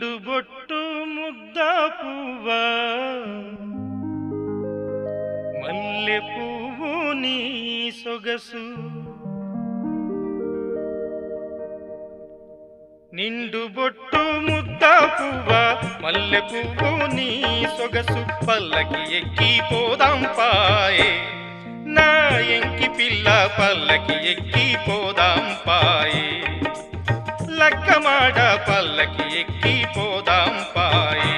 నిండు బొట్టు ముద్ద పువ్వా మల్లె పువ్వు నీ సొగసు నిండు బొట్టు ముద్ద పువ్వా మల్లె పువ్వు నీ సొగసు పల్లకి ఎక్కి పోదాం పాయే నా ఎంకి పిల్ల పల్లకి ఎక్కి పోదాం పాయే లక్కమాడ పల్లకి ఎక్కి పోదాం పాయే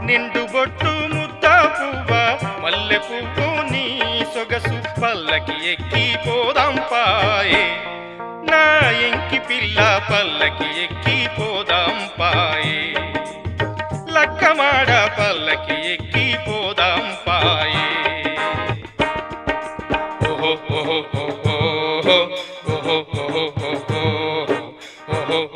నిండు బొట్టు ముద్ద పువ్వా మల్లె పువ్వు నీ సొగసు పల్లకి ఎక్కి పోదాం పాయే నా ఎంకి పిల్ల పల్లకి ఎక్కి పోదాం పాయే లక్కమాడ పల్లకి ఎక్కి పోదాం పాయే ఓహో ఓహో ఓహో ఓహో ఓహో ఓహో ఓహో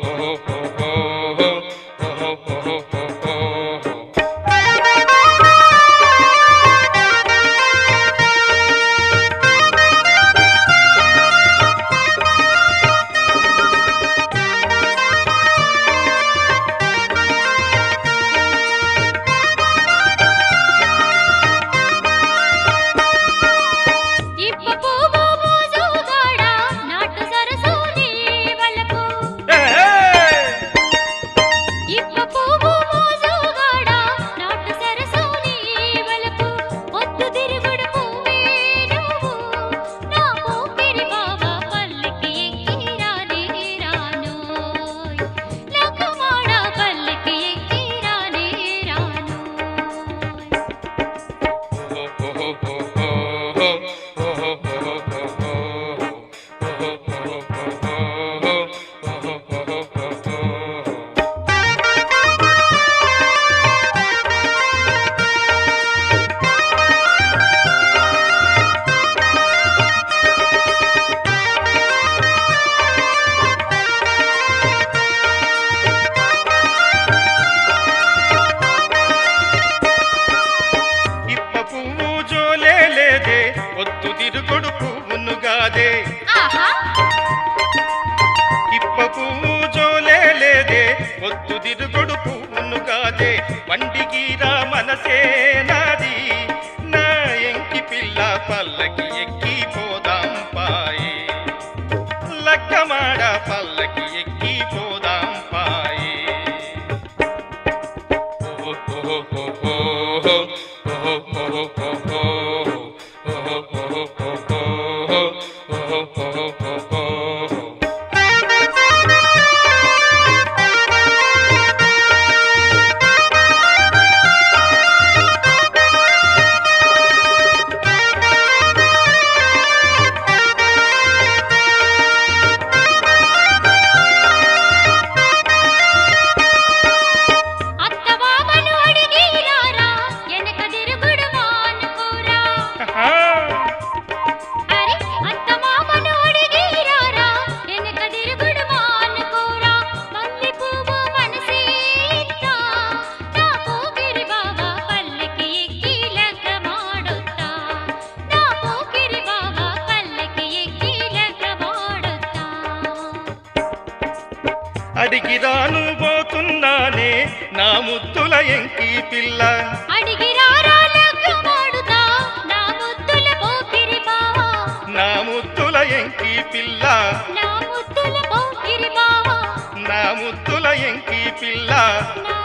ఒత్తు తిరుగుడు పువ్వును గాదే ఇప్ప పువ్వు జోలే లేదే ఒత్తు తిరుగుడు పువ్వును గాదే వండిగిరా మనసే నాది నా ఎంకి పిల్ల పల్లకి ఎక్కి పోదాం పాయే లక్కమాడ పల్లకి ఎక్కి పోదాం పాయే ఓహో ఓహో ఓహో ఓహో ఓహో అడిగిరాను పోతున్నానే నా ముద్దుల ఎంకి పిల్ల అడిగిరారా లగ్గమాడుతా నా ముద్దుల పోకిరి బావా నా ముద్దుల ఎంకి పిల్ల నా ముద్దుల పోకిరి బావా నా ముద్దుల ఎంకి పిల్ల నా